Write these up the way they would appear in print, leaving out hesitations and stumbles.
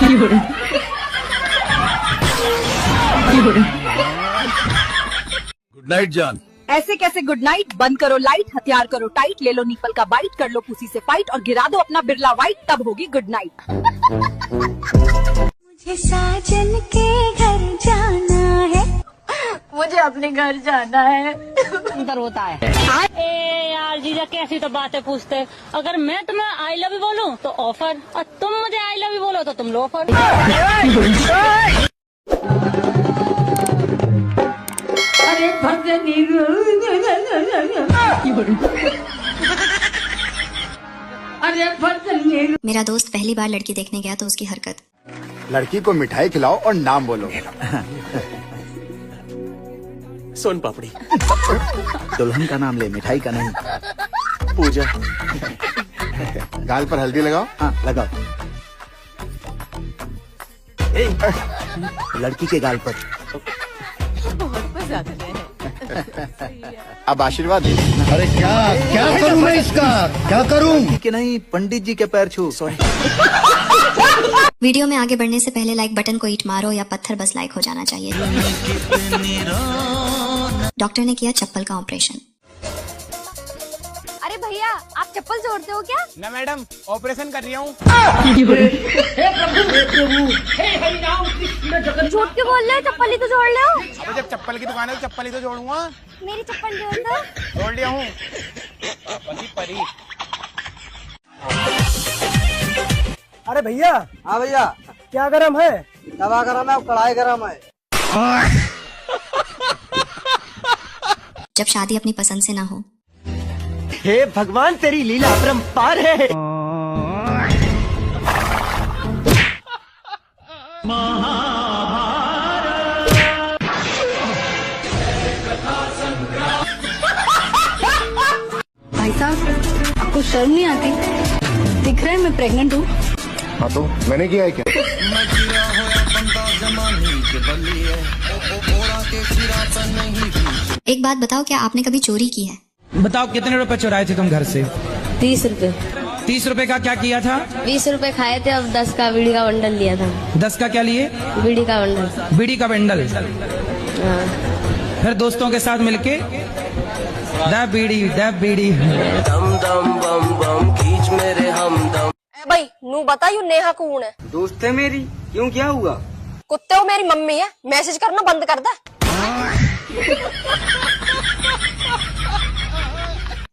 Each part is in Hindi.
गुड नाइट जान। ऐसे कैसे गुड नाइट? बंद करो लाइट, हथियार करो टाइट, ले लो नीपल का बाइट, कर लो पुसी से फाइट और गिरा दो अपना बिरला व्हाइट, तब होगी गुड नाइट। मुझे साजन के घर जाना है, मुझे अपने घर जाना है। अंदर होता है। ए यार जीजा कैसी तो बातें पूछते। अगर मैं तुम्हें आई लव यू बोलूं तो ऑफर, और तुम मुझे आई लव यू बोलो तो तुम लोफर। अरे मेरा दोस्त पहली बार लड़की देखने गया तो उसकी हरकत। लड़की को मिठाई खिलाओ और नाम बोलो। सोन पापड़ी। दुल्हन का नाम ले, मिठाई का नहीं। पूजा। गाल पर हल्दी लगाओ। हाँ लगाओ। लड़की के गाल पर। अब आशीर्वाद दे। अरे क्या क्या करूं मैं इसका, क्या करूं? कि नहीं, पंडित जी के पैर छू। सॉरी। वीडियो में आगे बढ़ने से पहले लाइक बटन को ईंट मारो या पत्थर बस लाइक हो जाना चाहिए। डॉक्टर ने किया चप्पल का ऑपरेशन। अरे भैया आप चप्पल जोड़ते हो क्या? ना मैडम, ऑपरेशन कर रही हूँ। झूठ क्यों बोल रहे हो? चप्पल ही तो जोड़ लो। अबे जब चप्पल की दुकान है तो चप्पल ही तो जोड़ूंगा। मेरी चप्पल जोड़ दो। जोड़ लिया हूँ। परी। अरे भैया। हाँ भैया। क्या गरम है? तवा गरम है और कढ़ाई गरम है। जब शादी अपनी पसंद से ना हो। हे भगवान तेरी लीला अपरंपार है। भाई साहब आपको शर्म नहीं आती? दिख रहा है मैं प्रेग्नेंट हूँ। हाँ तो मैंने किया है क्या? एक बात बताओ, क्या आपने कभी चोरी की है? बताओ कितने रुपए चुराए थे तुम घर से? 30 रुपए। 30 रुपए का क्या किया था? 20 रुपए खाए थे, अब 10 का बीड़ी का बंडल लिया था। 10 का क्या लिए? बीड़ी का बंडल। बीड़ी का बंडल। हाँ। फिर दोस्तों के साथ मिलके दा बीड़ी दम दम बम बम खींच मेरे हमदम। भाई नू बता यू नेहा कौन है? दोस्त है मेरी। क्यों, क्या हुआ? कुत्ते हो मेरी मम्मी है, मैसेज करना बंद कर दे।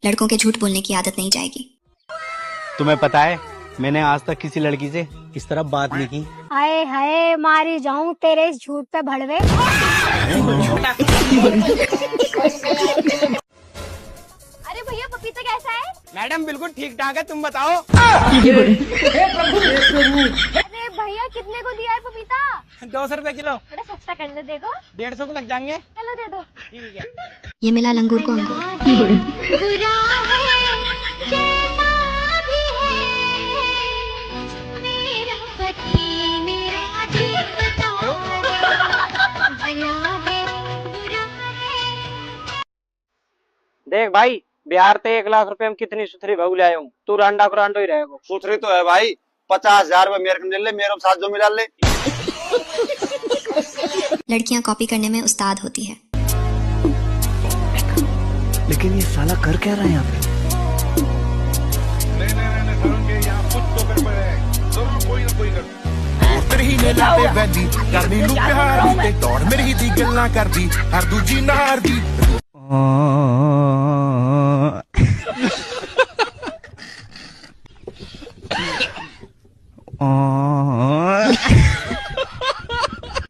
लड़कों के झूठ बोलने की आदत नहीं जाएगी। तुम्हें पता है मैंने आज तक किसी लड़की से इस तरह बात नहीं की। हाय हाय मारी जाऊं तेरे इस झूठ पे भड़वे। अरे भैया पपीता कैसा है? मैडम बिल्कुल ठीक ठाक है, तुम बताओ। अरे भैया कितने को दिया है पपीता? 200 रुपए किलो। बड़ा सस्ता कर दे, देखो 150 को लग जाएंगे। चलो दे दो। ठीक है। ये मिला लंगूर को अंगूर। देख भाई, बिहार ते 1 लाख रुपए में कितनी सुथरी बहू लाया हूँ। तू रांडा को रांडो ही रहेगा। सुथरी तो है भाई, 50,000 रुपए मेरे को मिल ले, मेरे साथ जो मिला ले। लड़कियां कॉपी करने में उस्ताद होती है। लेकिन ये साला कर क्या रहा है यहाँ पे?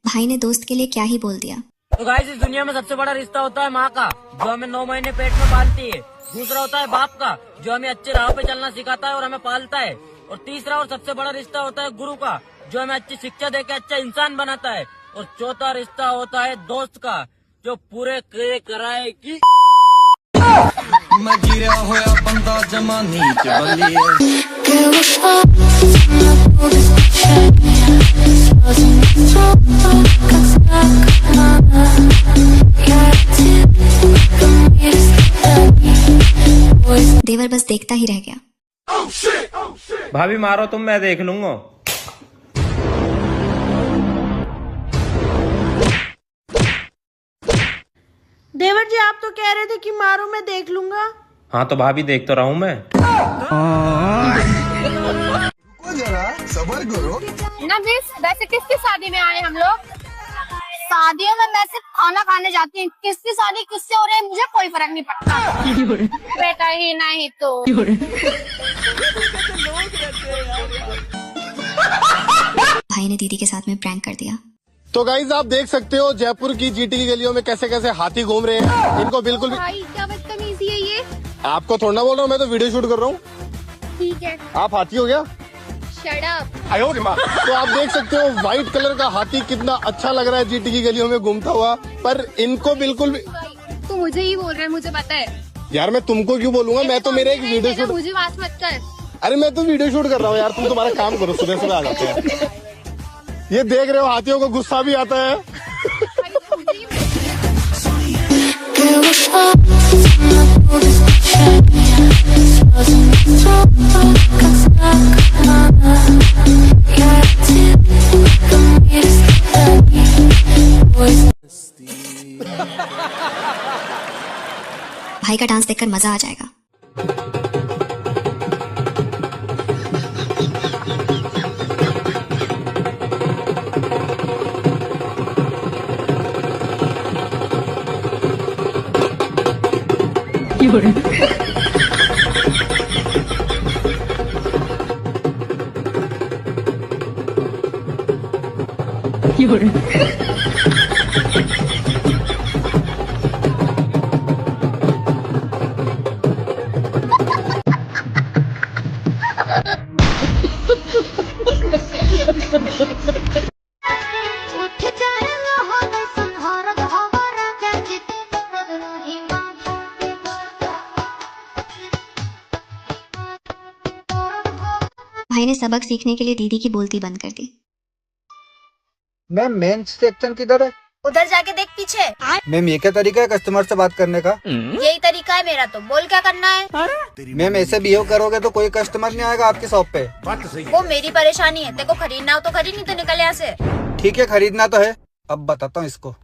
भाई ने दोस्त के लिए क्या ही बोल दिया। तो गाइस इस दुनिया में सबसे बड़ा रिश्ता होता है माँ का, जो हमें 9 महीने पेट में पालती है। दूसरा होता है बाप का, जो हमें अच्छे राह पे चलना सिखाता है और हमें पालता है। और तीसरा और सबसे बड़ा रिश्ता होता है गुरु का, जो हमें अच्छी शिक्षा देकर अच्छा इंसान बनाता है। और चौथा रिश्ता होता है दोस्त का, जो पूरे कराए की बंदा जमानी देवर बस देखता ही रह गया। भाभी मारो तुम, मैं देख लूंगा। तो कह रहे थे कि मारो मैं देख लूंगा। हाँ तो भाभी देख तो रहा हूँ मैं। सबर करो ना मिस, वैसे किसकी शादी में आए हम लोग? शादियों में मैं सिर्फ खाना खाने जाती हूँ, किसकी शादी किससे हो रही है मुझे कोई फर्क नहीं पड़ता। बेटा ही नहीं तो भाई ने दीदी के साथ में प्रैंक कर दिया। तो गाइज आप देख सकते हो जयपुर की जीटी की गलियों में कैसे कैसे हाथी घूम रहे हैं। इनको बिल्कुल भी भाई क्या बदतमीजी है ये। आपको थोड़ा बोल रहा हूँ, मैं तो वीडियो शूट कर रहा हूँ। ठीक है आप हाथी हो गया। Shut up. तो आप देख सकते हो व्हाइट कलर का हाथी कितना अच्छा लग रहा है जीटी की गलियों में घूमता हुआ, पर इनको बिल्कुल भी। तू मुझे ही बोल रहा है, मुझे पता है। यार मैं तुमको क्यों बोलूंगा, मैं तो मेरे एक वीडियो शूट। मुझे बात मत कर। अरे मैं तो वीडियो शूट कर रहा हूँ यार, तुम तुम्हारा काम करो, सुबह सुबह आ जाते हैं। ये देख रहे हो हाथियों को गुस्सा भी आता है। भाई का डांस देखकर मजा आ जाएगा। भाई ने सबक सीखने के लिए दीदी की बोलती बंद कर दी। मैम मेन सेक्शन किधर है? उधर जाके देख पीछे। मैम ये क्या तरीका है कस्टमर से बात करने का? यही तरीका है मेरा, तो बोल क्या करना है। मैम ऐसे बिहेव करोगे तो कोई कस्टमर नहीं आएगा आपकी शॉप पे। वो मेरी परेशानी है, तेरे को खरीदना हो तो खरीद, नहीं तो निकल यहाँ से। ठीक है खरीदना तो है, अब बताता हूँ इसको।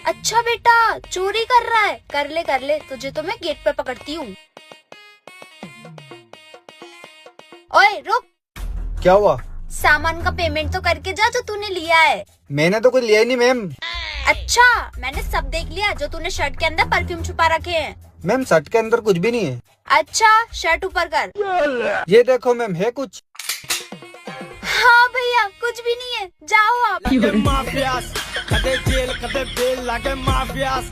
अच्छा बेटा चोरी कर रहा है, कर ले तुझे तो मैं गेट पे पकड़ती हूँ। ओए रुक। क्या हुआ? सामान का पेमेंट तो करके जा जो तूने लिया है। मैंने तो कुछ लिया ही नहीं मैम। अच्छा मैंने सब देख लिया, जो तूने शर्ट के अंदर परफ्यूम छुपा रखे हैं। मैम शर्ट के अंदर कुछ भी नहीं है। अच्छा शर्ट ऊपर कर। ये देखो मैम है कुछ। हाँ भैया कुछ भी नहीं है, जाओ आप। माफियास कदे जेल कदे बेल लागे माफियास।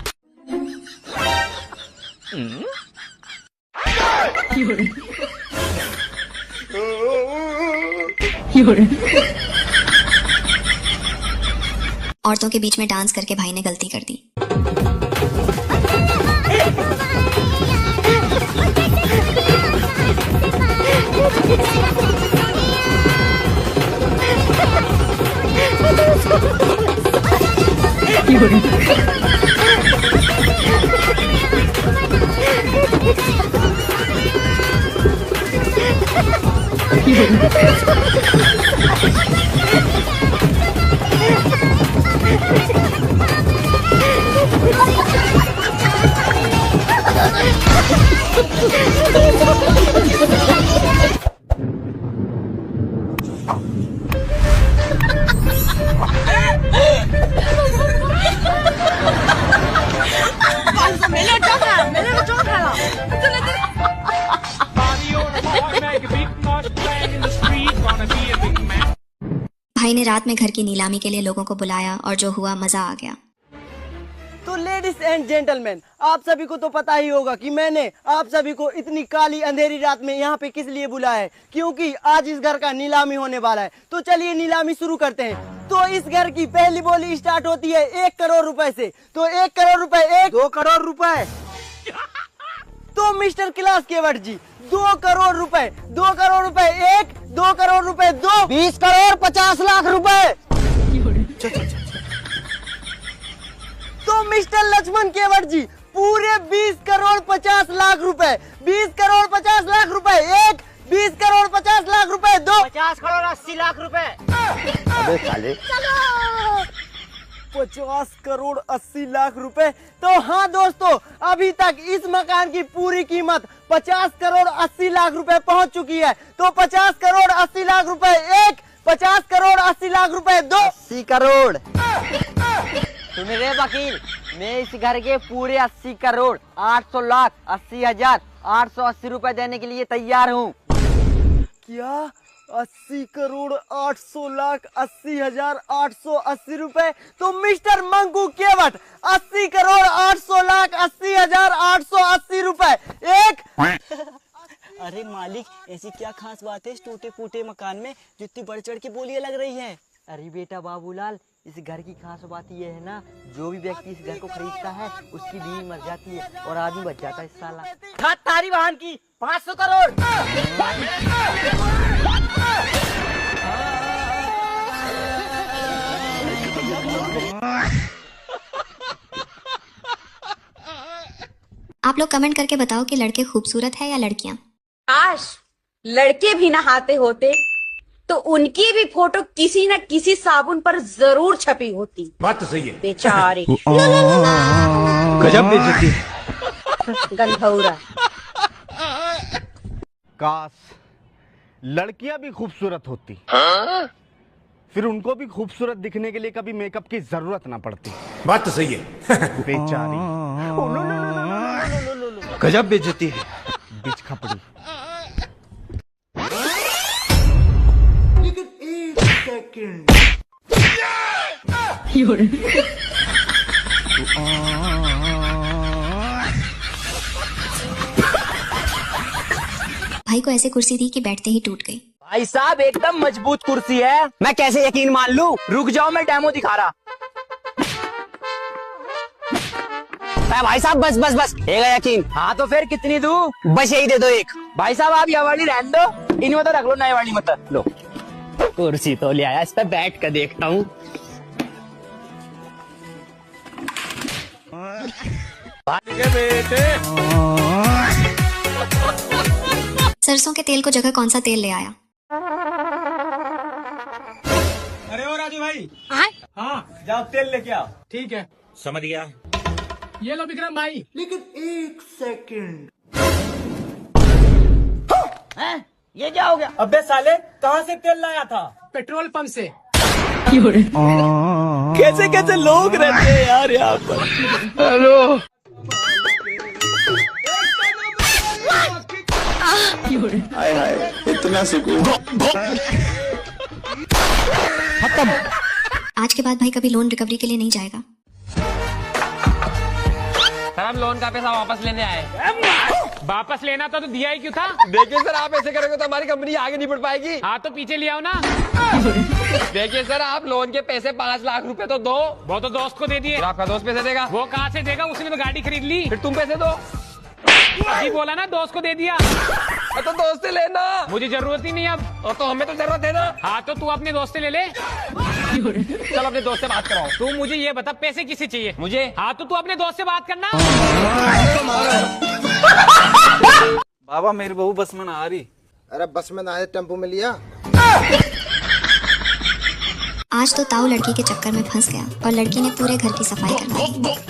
औरतों के बीच में डांस करके भाई ने गलती कर दी। भाई ने रात में घर की नीलामी के लिए लोगों को बुलाया और जो हुआ मजा आ गया। तो लेडीज एंड जेंटलमैन, आप सभी को तो पता ही होगा कि मैंने आप सभी को इतनी काली अंधेरी रात में यहाँ पे किस लिए बुलाया है, क्योंकि आज इस घर का नीलामी होने वाला है। तो चलिए नीलामी शुरू करते हैं। तो इस घर की पहली बोली स्टार्ट होती है 1 करोड़ रुपए से। तो 1 करोड़ रुपए, 2 करोड़ रुपए। तो मिस्टर क्लास केवट जी 2 करोड़ रुपए, 2 करोड़ रुपए 1, 2 करोड़ रुपए 2, 20 करोड़ 50 लाख रुपए। तो मिस्टर लक्ष्मण केवट जी पूरे 20 करोड़ 50 लाख रुपए, 20 करोड़ 50 लाख रुपए 1, 20 करोड़ 50 लाख रुपए 2, 50 करोड़ 80 लाख रुपए। अबे साले। चलो 50 करोड़ 80 लाख रुपए। तो हाँ दोस्तों, अभी तक इस मकान की पूरी कीमत 50 करोड़ 80 लाख रुपए पहुंच चुकी है। तो 50 करोड़ 80 लाख रुपए एक, 50 करोड़ 80 लाख रुपए दो। 80 करोड़ सुन रहे वकील, मैं इस घर के पूरे 80 करोड़ 800 लाख 80,000 880 रुपए देने के लिए तैयार हूँ। क्या 80 करोड़ 800 लाख 80,000 880 रुपए? तो मिस्टर मंकू केवट 80 करोड़ 800 लाख 80,000 880 रुपए एक। अरे मालिक, ऐसी क्या खास बात है इस टूटे फूटे मकान में जो इतनी बढ़ चढ़ के बोलियां लग रही हैं? अरे बेटा बाबूलाल, इस घर की खास बात ये है ना, जो भी व्यक्ति इस घर को खरीदता है उसकी बीवी मर जाती है और आदमी बच जाता है। इस साला तारी वाहन की 500 करोड़। आप लोग कमेंट करके बताओ कि लड़के खूबसूरत है या लड़कियां। काश लड़के भी नहाते होते तो उनकी भी फोटो किसी न किसी साबुन पर जरूर छपी होती। बात तो सही है। बेचारे गजब बेइज्जती है। गंधौरा। काश लड़कियां भी खूबसूरत होती, फिर उनको भी खूबसूरत दिखने के लिए कभी मेकअप की जरूरत ना पड़ती। बात तो सही है। बेचारी गजब बेइज्जती है। बीच खपड़ी। भाई को ऐसे कुर्सी दी कि बैठते ही टूट गई। भाई साहब एकदम मजबूत कुर्सी है, मैं कैसे यकीन मान लूं? रुक जाओ, मैं डेमो दिखा रहा। भाई साहब बस बस बस, यकीन। हाँ तो फिर कितनी दूं? बस यही दे दो एक। भाई साहब आप ये वाली रहने दो, इन मत रख लो, नई वाली मत लो। कुर्सी तो ले आया, इस पर बैठ कर देखता हूँ। सरसों के तेल को जगह कौन सा तेल ले आया? अरे ओ राजू भाई, हाँ जाओ तेल लेके आओ। ठीक है, समझ गया। ये लो विक्रम भाई। लेकिन एक सेकंड, ये क्या हो गया? अबे साले, कहाँ से तेल लाया था? पेट्रोल पंप से। कैसे कैसे लोग रहते हैं यार यहाँ पर। हेलो, हाय हाय, इतना सुकून। खत्म। आज के बाद भाई कभी लोन रिकवरी के लिए नहीं जाएगा। सर हम लोन का पैसा वापस लेने आए। वापस लेना तो दिया ही क्यों था? देखिए सर, आप ऐसे करोगे तो हमारी कंपनी आगे नहीं बढ़ पाएगी। हाँ तो पीछे ले आओ ना। देखिए सर, आप लोन के पैसे 5 लाख रुपए तो दो। वो तो दोस्त को दे दिए। आपका दोस्त पैसे देगा? वो कहाँ से देगा, उसने तो गाड़ी खरीद ली। फिर तुम पैसे दो। अभी बोला ना दोस्त को दे दिया। तो दोस्त से लेना, मुझे जरूरत ही नहीं अब। और तो हमें तो जरूरत है ना। हाँ तो तू अपने दोस्त से ले ले। चल अपने दोस्त से बात कराओ। तू मुझे ये बता, पैसे किसे चाहिए? मुझे। हाँ तो तू अपने दोस्त से बात करना। बाबा मेरी बहू बस में ना आ रही। अरे बस में ना आए, टेम्पो में लिया। आज तो ताऊ लड़की के चक्कर में फंस गया और लड़की ने पूरे घर की सफाई करवाई।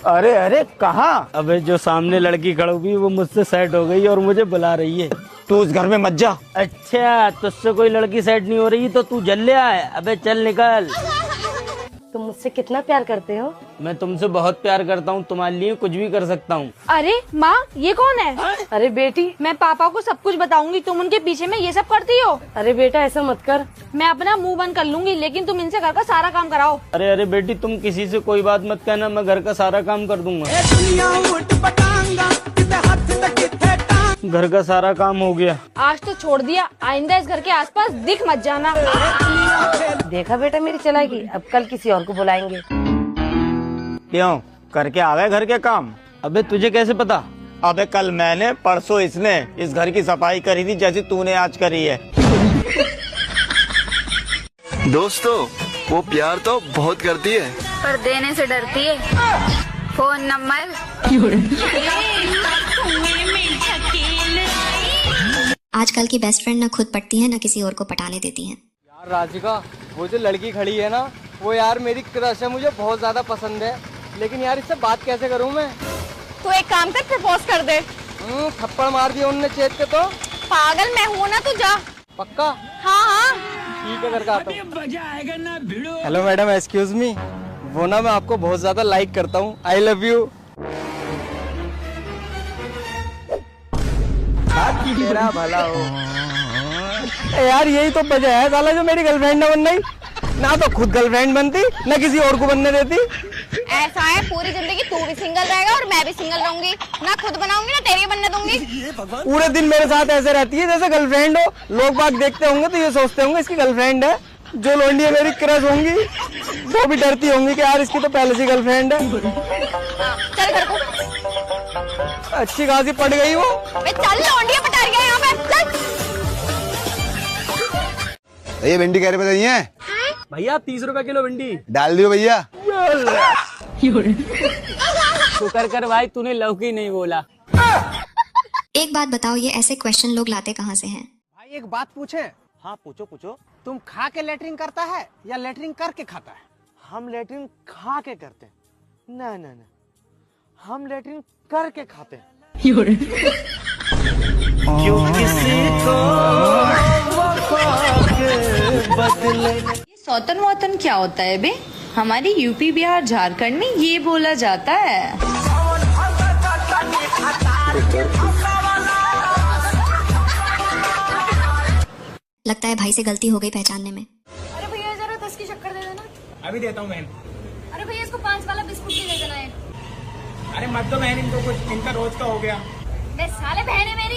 अरे अरे कहाँ? अबे जो सामने लड़की खड़ी हुई वो मुझसे सेट हो गई और मुझे बुला रही है। तू उस घर में मत जा। अच्छा, तुझसे कोई लड़की सेट नहीं हो रही तो तू जल ले आए। अबे चल निकल। तुम मुझसे कितना प्यार करते हो? मैं तुमसे बहुत प्यार करता हूँ, तुम्हारे लिए कुछ भी कर सकता हूँ। अरे माँ, ये कौन है? अरे बेटी, मैं पापा को सब कुछ बताऊंगी, तुम उनके पीछे में ये सब करती हो। अरे बेटा ऐसा मत कर। मैं अपना मुंह बंद कर लूंगी, लेकिन तुम इनसे घर का सारा काम कराओ। अरे अरे बेटी, तुम किसी से कोई बात मत कहना, मैं घर का सारा काम कर दूंगा। घर का सारा काम हो गया। आज तो छोड़ दिया, आइंदा इस घर के आसपास दिख मत जाना। देखा बेटा मेरी चालाकी, अब कल किसी और को बुलाएंगे। क्यों, करके आ गए घर के काम? अबे तुझे कैसे पता? अबे कल मैंने, परसों इसने इस घर की सफाई करी थी जैसी तूने आज करी है। दोस्तों, वो प्यार तो बहुत करती है पर देने से डरती है। Phone number. आजकल की बेस्ट फ्रेंड न खुद पटती है न किसी और को पटाने देती हैं। राधिका, वो जो लड़की खड़ी है ना, वो यार मेरी क्रश है, मुझे बहुत ज्यादा पसंद है, लेकिन यार इससे बात कैसे करूं मैं? तू एक काम कर, प्रपोज कर दे। थप्पड़ मार दिया उनने चेत के तो। पागल मैं हूँ ना, तू जा। पक्का? हाँ हाँ ठीक है, करके आता हूँ। हेलो मैडम, एक्सक्यूज मी, वो ना मैं आपको बहुत ज्यादा लाइक करता हूँ, आई लव यू। तेरा भला हो। यार यही तो वजह है साला जो मेरी गर्लफ्रेंड न बन रही, ना तो खुद गर्लफ्रेंड बनती ना किसी और को बनने देती। ऐसा है, पूरी जिंदगी तू भी सिंगल रहेगा और मैं भी सिंगल रहूंगी, ना खुद बनाऊंगी ना तेरी बनने दूंगी। पूरे दिन मेरे साथ ऐसे रहती है जैसे गर्लफ्रेंड हो। लोग बात देखते होंगे तो ये सोचते होंगे इसकी गर्लफ्रेंड है। जो लोंडी मेरी क्रश होंगी वो भी डरती होंगी कि यार इसकी तो पहले से गर्लफ्रेंड है। चल घर को। अच्छी खासी पड़ गई वो। चल, लौंडिया पटार गया यहाँ पे, चल। भैया भिंडी कह रहे बताइए भैया 30 रुपए किलो भिंडी डाल दियो भैया। शुक्र कर भाई तूने लौकी नहीं बोला। एक बात बताओ, ये ऐसे क्वेश्चन लोग लाते कहाँ से हैं? भाई एक बात पूछे? हाँ पूछो पूछो। तुम खा के लेटरिन करता है या लेटरिन करके खाता है? हम लेटरिन खा के करते हैं। ना ना ना, हम लेटरिन करके खाते हैं। क्यों किसी को बदले। सौतन वौतन क्या होता है बे? हमारी यूपी बिहार झारखंड में ये बोला जाता है। लगता है भाई से गलती हो गई पहचानने में। अरे भैया जरा 10 की शक्कर दे देना। अभी देता हूँ बहन। अरे भैया इसको 5 वाला बिस्कुट भी दे देना है। अरे मत दो बहन इनको, कुछ इनका रोज का हो गया। बे साले बहन है मेरी।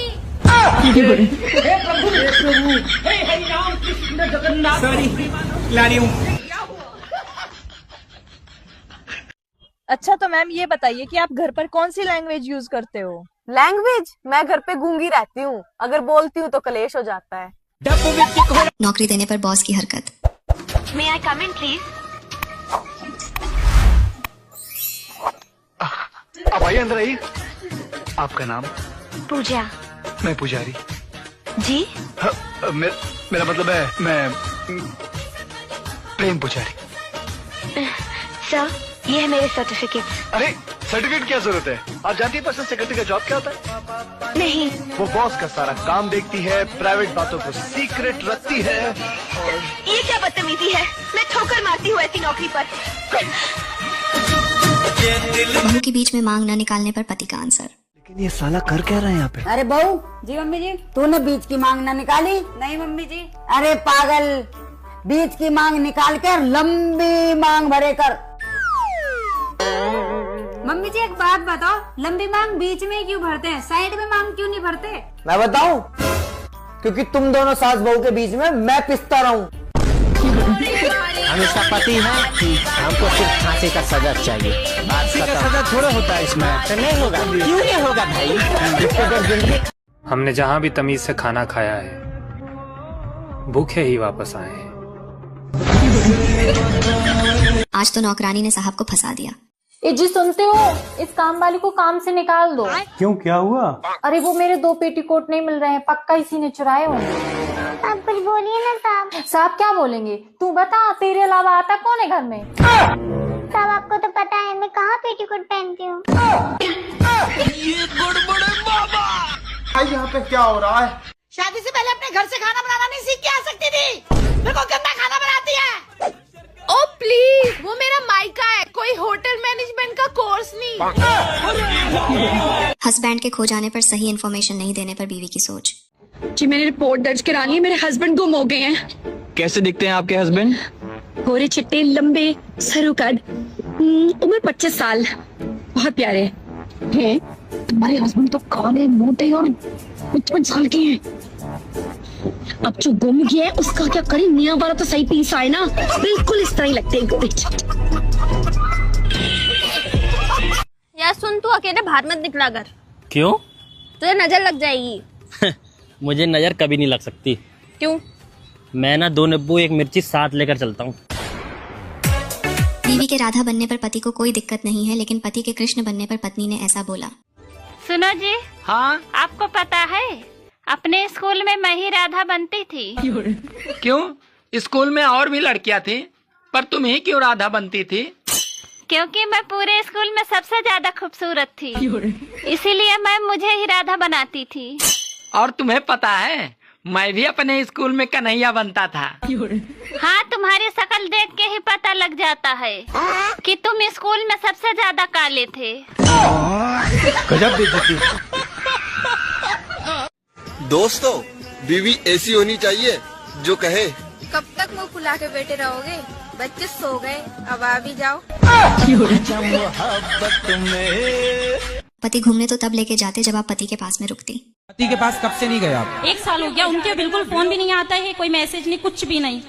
हे प्रभु हे हरि राम कृष्ण जगन्नाथ। सॉरी, ला रही हूँ। अच्छा तो मैम ये बताइए कि आप घर पर कौन सी लैंग्वेज यूज करते हो? लैंग्वेज? मैं घर पे गूंगी रहती हूँ, अगर बोलती हूँ तो कलेश हो जाता है। नौकरी देने पर बॉस की हरकत। May I come in, please? अब आइए अंदर आइए। आपका नाम? पूजा। मैं पुजारी। जी? मेरा मतलब है मैं प्रेम पुजारी। सर, ये है मेरे सर्टिफिकेट। अरे सर्टिफिकेट क्या जरूरत है? आप जानती है पर्सनल सेक्रेटरी का जॉब क्या होता है? नहीं। वो बॉस का सारा काम देखती है, प्राइवेट बातों को सीक्रेट रखती है। और ये क्या बदतमीजी है? मैं ठोकर मारती हूँ ऐसी नौकरी पर। बहू के बीच में मांग न निकालने पर पति का आंसर। लेकिन ये साला कर क्या रहा है यहाँ पे? अरे बहू। जी मम्मी जी। तूने बीच की मांग न निकाली? नहीं मम्मी जी। अरे पागल, बीच की मांग निकाल कर लंबी मांग भरे कर। मम्मी जी एक बात बताओ, लंबी मांग बीच में क्यों भरते हैं, साइड में मांग क्यों नहीं भरते? मैं बताऊं? क्योंकि तुम दोनों सास बहू के बीच में मैं पिसता रहूं। हम इसका पति हैं, हमको सिर्फ फांसी का सजा चाहिए। फांसी का सजा थोड़ा होता है इसमें, तो नहीं होगा। क्यों नहीं होगा भाई? हमने जहाँ भी तमीज से खाना खाया है, भूखे ही वापस आए हैं। आज तो नौकरानी ने साहब को फंसा दिया। ए जी सुनते हो, इस काम वाली को काम से निकाल दो। क्यों, क्या हुआ? अरे वो मेरे 2 पेटीकोट नहीं मिल रहे हैं, पक्का इसी ने चुराए होंगे। आप कुछ बोलिए ना साहब। साहब क्या बोलेंगे? तू बता, तेरे अलावा आता कौन है घर में? साहब आपको तो पता है मैं कहाँ पेटीकोट पहनती हूँ। ये गड़बड़ है बाबा। यहाँ पे क्या हो रहा है? शादी से पहले अपने घर से खाना बनाना नहीं सीख के आ सकती थी? मेरे को गंदा खाना बनाती है। ओ प्लीज, वो मेरा मायका है, कोई होटल मैनेजमेंट का कोर्स नहीं। हस्बैंड के खो जाने पर सही इन्फॉर्मेशन नहीं देने पर बीवी की सोच। जी मैंने रिपोर्ट दर्ज करानी है, मेरे हस्बैंड गुम हो गए हैं। कैसे दिखते हैं आपके हस्बैंड? गोरे चिट्टे, लंबे, सरू कद, उम्र 25 साल, बहुत प्यारे हैं। तुम्हारे हस्बैंड तो काले, मोटे और 55 साल के हैं। अब जो गुम गया है उसका क्या करें? नया वाला तो सही पीस आए ना, बिल्कुल इस तरह ही लगते हैं। यार सुन, तू अकेले बाहर मत निकला कर। क्यों? तुझे नजर लग जाएगी। मुझे नजर कभी नहीं लग सकती। क्यों? मैं ना 2 नींबू 1 मिर्ची साथ लेकर चलता हूँ। बीवी के राधा बनने पर पति को कोई दिक्कत नहीं है, लेकिन पति के कृष्ण बनने पर पत्नी ने ऐसा बोला। सुनो जी। हाँ? आपको पता है अपने स्कूल में मैं ही राधा बनती थी। क्यों? स्कूल में और भी लड़कियां थी, पर तुम ही क्यों राधा बनती थी? क्योंकि मैं पूरे स्कूल में सबसे ज्यादा खूबसूरत थी, इसीलिए मैम मुझे ही राधा बनाती थी। और तुम्हें पता है, मैं भी अपने स्कूल में कन्हैया बनता था। हाँ, तुम्हारी शक्ल देख के ही पता लग जाता है कि तुम स्कूल में सबसे ज्यादा काले थे। गजब बेइज्जती। दोस्तों, बीवी ऐसी होनी चाहिए जो कहे कब तक मुंह फुला के बैठे रहोगे? बच्चे सो गए, अब आ भी जाओ। पति घूमने तो तब लेके जाते जब आप पति के पास में रुकती। पति के पास कब से नहीं गए आप? 1 साल हो गया, उनके बिल्कुल फोन भी नहीं आता है, कोई मैसेज नहीं, कुछ भी नहीं।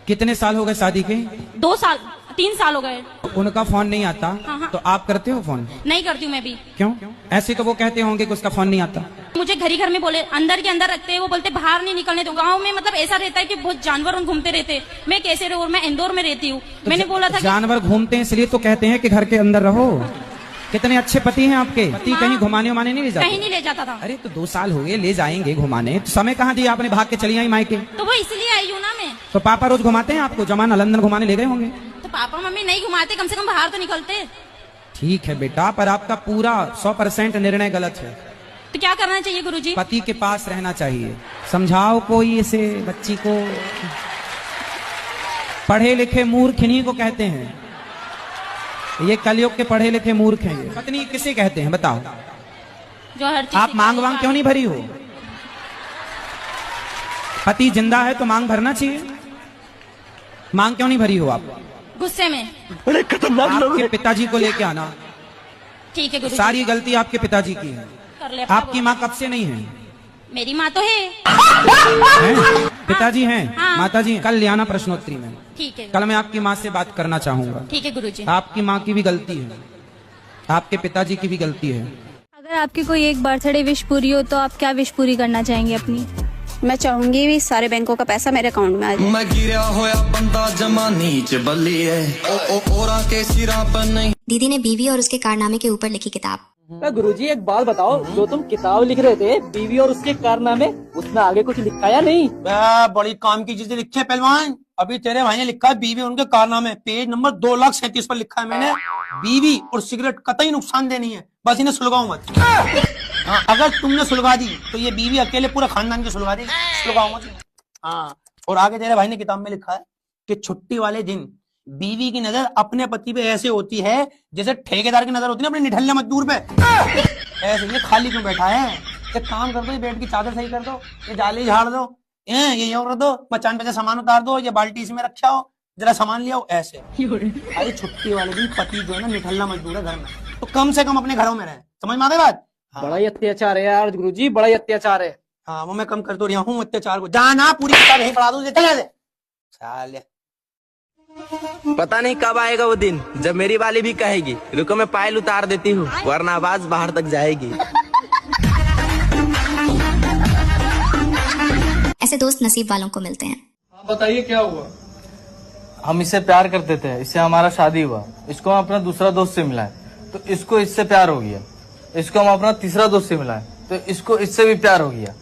कितने साल हो गए शादी के? 2 साल 3 साल हो गए। उनका फोन नहीं आता? हाँ। तो आप करते हो फोन? नहीं करती हूँ मैं भी। क्यों? ऐसे तो वो कहते होंगे कि उसका फोन नहीं आता। मुझे घर ही घर में बोले, अंदर के अंदर रखते हैं, वो बोलते बाहर नहीं निकलने दो। गाँव में मतलब ऐसा रहता है कि बहुत जानवर घूमते रहते, मैं कैसे रहूँ? मैं इंदौर में रहती हूँ। मैंने बोला था जानवर घूमते हैं इसलिए तो कहते हैं कि घर के अंदर रहो। कितने अच्छे पति हैं आपके। पति कहीं घुमाने उमाने नहीं ले जाते? कहीं नहीं ले जाता था। अरे तो 2 साल हो गए, ले जाएंगे घुमाने, तो समय कहाँ दिया आपने? भाग के चली आई मायके। तो वो इसलिए आई हूँ ना मैं। तो पापा रोज घुमाते हैं आपको? जमाना लंदन घुमाने ले गए होंगे। तो पापा मम्मी नहीं घुमाते, कम से कम बाहर तो निकलते। ठीक है बेटा, पर आपका पूरा 100% निर्णय गलत है। तो क्या करना चाहिए गुरुजी? पति के पास रहना चाहिए। समझाओ कोई इसे बच्ची को। पढ़े लिखे मूर्ख इन्हीं को कहते हैं, ये कलयुग के पढ़े लिखे मूर्ख हैं। ये पत्नी किसे कहते हैं बताओ? जो हर चीज आप मांग वांग क्यों नहीं भरी हो? पति जिंदा है तो मांग भरना चाहिए। मांग क्यों नहीं भरी हो आप? गुस्से में। बड़े खतरनाक लोग। आपके पिताजी को लेके आना। ठीक है गुरुजी। सारी गलती आपके पिताजी की है। कर ले। आपकी माँ कब से नहीं है? मेरी माँ तो है। पिताजी हैं? हाँ। माताजी हैं? कल ले आना प्रश्नोत्तरी में। ठीक है। कल मैं आपकी माँ से बात करना चाहूंगा। ठीक है गुरुजी। आपकी माँ की भी गलती है, आपके पिताजी की भी गलती है। अगर आपकी कोई एक बर्थडे विश पूरी हो तो आप क्या विश पूरी करना चाहेंगे अपनी? मैं चाहूंगी भी सारे बैंकों का पैसा मेरे अकाउंट में आ जाए। मैं गिरा होया बंदा जमा नीच बल्ली है, ओरा के सिरा पर नहीं। दीदी ने बीवी और उसके कारनामे के ऊपर लिखी किताब। गुरुजी एक बात बताओ, जो तुम किताब लिख रहे थे बीवी और उसके कारनामे, उसमें आगे कुछ लिखा या नहीं? बड़ी काम की चीजें लिखे पहलवान। अभी तेरे भाई ने लिखा है बीवी और उनके कारनामे, पेज नंबर 2,37,000 पर लिखा है मैंने। बीवी और सिगरेट कतई नुकसान देनी है, बस इन्हें सुलगाओ मत। हाँ, अगर तुमने सुलगा दी तो ये बीवी अकेले पूरे खानदान की सुलगा देगी, सुलगाओ मत। हाँ, और आगे तेरे भाई ने किताब में लिखा है कि छुट्टी वाले दिन बीवी की नजर अपने पति पे ऐसे होती है जैसे ठेकेदार की नजर होती है अपने निठल्ले मजदूर पे। ऐसे ये खाली क्यों बैठा है? एक काम कर दो, ये बेड की चादर सही कर दो, ये जाली झाड़ दो, ये कर दो, मचान पे से सामान उतार दो, ये बाल्टी इसमें रखा हो, जरा सामान लिया हो। ऐसे अरे छुट्टी वाले दिन पति जो है ना निठल्ला मजदूर है घर में, तो कम से कम अपने घरों में रहे। समझ में आ गई बात? बड़ा ही अत्याचार है यार गुरुजी, बड़ा ही अत्याचार है। हाँ, वो मैं कम कर तो रहा हूँ अत्याचार को। जाना पूरी किताब यहीं पढ़ा दूं, चले दे साले। पता नहीं कब आएगा वो दिन जब मेरी वाली भी कहेगी रुको मैं पायल उतार देती हूँ, वरना आवाज बाहर तक जाएगी। ऐसे दोस्त नसीब वालों को मिलते हैं। बताइए क्या हुआ? हम इससे प्यार करते थे, इससे हमारा शादी हुआ, इसको हम अपना दूसरा दोस्त से मिलाए तो इसको इससे प्यार हो गया, इसको हम अपना तीसरा दोस्त से मिलाए तो इसको इससे भी प्यार हो गया।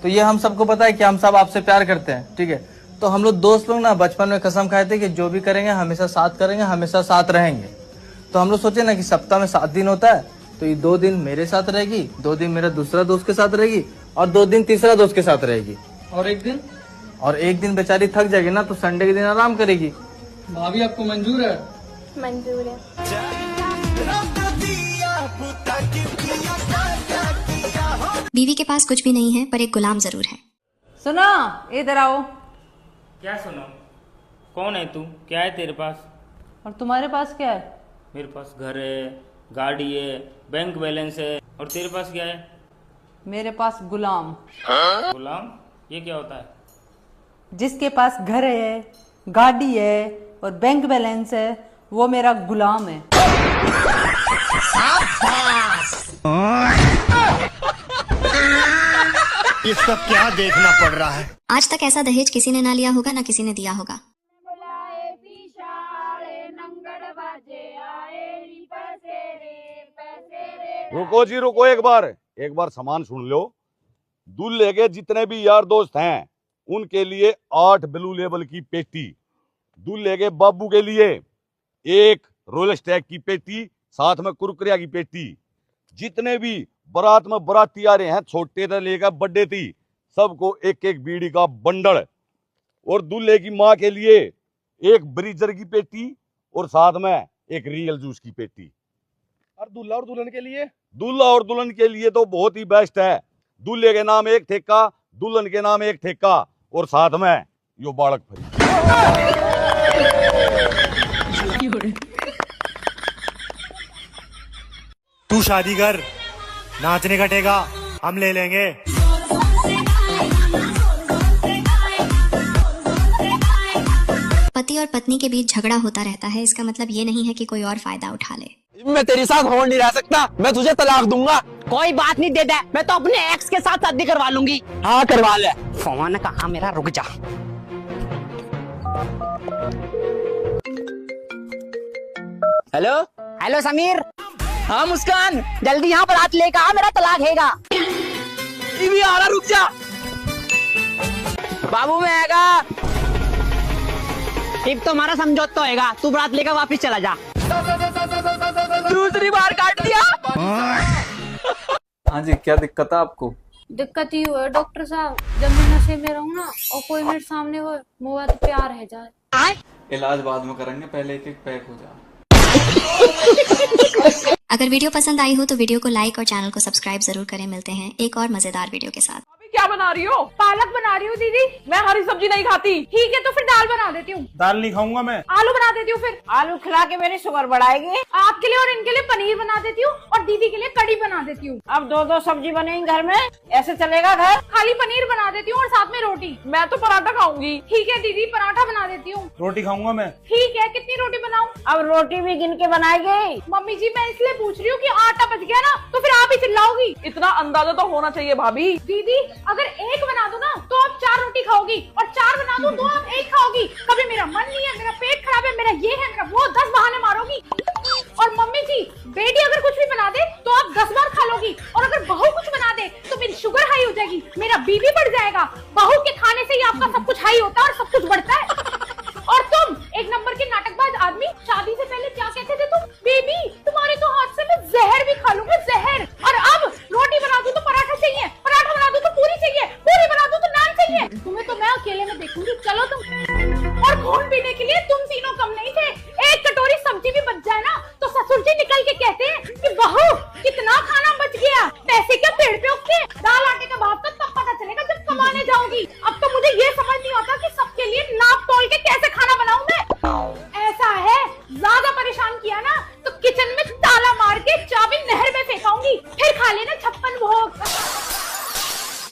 तो ये हम सबको पता है कि हम सब आपसे प्यार करते हैं, ठीक है? तो हम लोग दोस्त लोग ना बचपन में कसम खाए थे कि जो भी करेंगे हमेशा साथ करेंगे, हमेशा साथ रहेंगे। तो हम लोग सोचे ना कि सप्ताह में 7 दिन होता है, तो ये 2 दिन मेरे साथ रहेगी, 2 दिन मेरा दूसरा दोस्त के साथ रहेगी और 2 दिन तीसरा दोस्त के साथ रहेगी। और एक दिन बेचारी थक जाएगी ना तो संडे के दिन आराम करेगी। भाभी आपको मंजूर है? मंजूर है। बीवी के पास कुछ भी नहीं है पर एक गुलाम जरूर है। सुनो इधर आओ। क्या सुनो? कौन है तू? क्या है तेरे पास? और तुम्हारे पास क्या है? मेरे पास घर है, गाड़ी है, बैंक बैलेंस है। और तेरे पास क्या है? मेरे पास गुलाम। गुलाम? ये क्या होता है? जिसके पास घर है, गाड़ी है और बैंक बैलेंस है, वो मेरा गुलाम है। इसका क्या देखना पड़ रहा है? आज तक ऐसा दहेज किसी ने ना लिया होगा ना किसी ने दिया होगा। रुको जी रुको, एक बार सामान सुन लो। दूल्हे के जितने भी यार दोस्त हैं उनके लिए 8 ब्लू लेबल की पेटी, दूल्हे के बाबू के लिए 1 रॉयल स्टैग की पेटी, साथ में कुरकुरिया की पेटी। जितने भी बारात में बाराती आ रहे हैं, छोटे से लेकर बड़े थी, सबको 1-1 बीड़ी का बंडल। और दूल्हे की माँ के लिए 1 ब्रीजर की पेटी और साथ में 1 रियल जूस की पेटी। और दूल्हा और दुल्हन के लिए? दूल्हा और दुल्हन के लिए तो बहुत ही बेस्ट है। दूल्हे के नाम 1 ठेका, दुल्हन के नाम 1 ठेका और साथ में यो बालक फ्री। तू शादी कर, नाचने कटेगा हम ले लेंगे। पति और पत्नी के बीच झगड़ा होता रहता है, इसका मतलब ये नहीं है कि कोई और फायदा उठा ले। मैं तेरे साथ हो नहीं रह सकता, मैं तुझे तलाक दूंगा। कोई बात नहीं, दे दे, मैं तो अपने एक्स के साथ शादी करवा लूंगी। हाँ करवा ले। फोन कहाँ मेरा, रुक जा। Hello hello Sameer. हाँ मुस्कान, जल्दी यहाँ पर हाथ लेकर आ, मेरा तलाक हैगा। ये भी आ रहा, रुक जा। बाबू में आएगा, ठीक तो हमारा समझौता होएगा, तू बारात लेकर वापिस चला जा। दूसरी बार काट दिया। हाँ जी, क्या दिक्कत है आपको? दिक्कत ही हुआ है डॉक्टर साहब, जब मैं नशे में रहूँ ना और कोई मेरे सामने वो मुँह तो प्यार है जाए। इलाज बाद में करेंगे, पहले 1-1 पैक हो जाए। अगर वीडियो पसंद आई हो तो वीडियो को लाइक और चैनल को सब्सक्राइब जरूर करें। मिलते हैं एक और मजेदार वीडियो के साथ। क्या बना रही हो? पालक बना रही हूँ दीदी। मैं हरी सब्जी नहीं खाती। ठीक है तो फिर दाल बना देती हूँ। दाल नहीं खाऊंगा मैं। आलू बना देती हूँ। फिर आलू खिला के मेरी शुगर बढ़ाएगी। आपके लिए और इनके लिए पनीर बना देती हूँ और दीदी के लिए कड़ी बना देती हूँ। अब 2-2 सब्जी बनेगी घर में, ऐसे चलेगा घर? खाली पनीर बना देती हूँ और साथ में रोटी। मैं तो पराठा खाऊंगी। ठीक है दीदी, पराठा बना देती हूँ। रोटी खाऊंगा मैं। ठीक है, कितनी रोटी बनाऊँ? अब रोटी भी गिन के बनाएगी। मम्मी जी मैं इसलिए पूछ रही हूँ कि आटा बच गया ना तो फिर आप ही चिल्लाओगी। इतना अंदाजा तो होना चाहिए भाभी। दीदी अगर 1 बना दो ना तो आप 4 रोटी खाओगी और 4 बना दो तो आप 1 खाओगी। कभी मेरा मन नहीं है, मेरा पेट खराब है, मेरा ये है, मेरा वो, 10 बहाने मारोगी। और मम्मी जी बेटी अगर कुछ भी बना दे तो आप 10 बार खा लोगी और अगर बहू कुछ बना दे तो मेरी शुगर हाई हो जाएगी, मेरा बीपी बढ़ जाएगा। बहू के खाने से ही आपका सब कुछ हाई होता है और सब कुछ बढ़ता है। और तुम 1 नंबर के नाटकबाज आदमी, शादी से पहले क्या कहते थे तुम? बेबी तुम्हारे तो हाथ से मैं जहर भी खा लूंगा, जहर। और अब रोटी बना दूं तो पराठा चाहिए, पराठा बना दूं तो पूरी चाहिए, पूरी बना दूं तो नान चाहिए। तुम्हें तो मैं अकेले में देखूंगी, चलो तुम। और खून पीने के लिए तुम तीनों कम नहीं थे। 1 कटोरी सब्जी भी बच जाए ना तो ससुर जी निकल के कहते हैं कि बहू कितना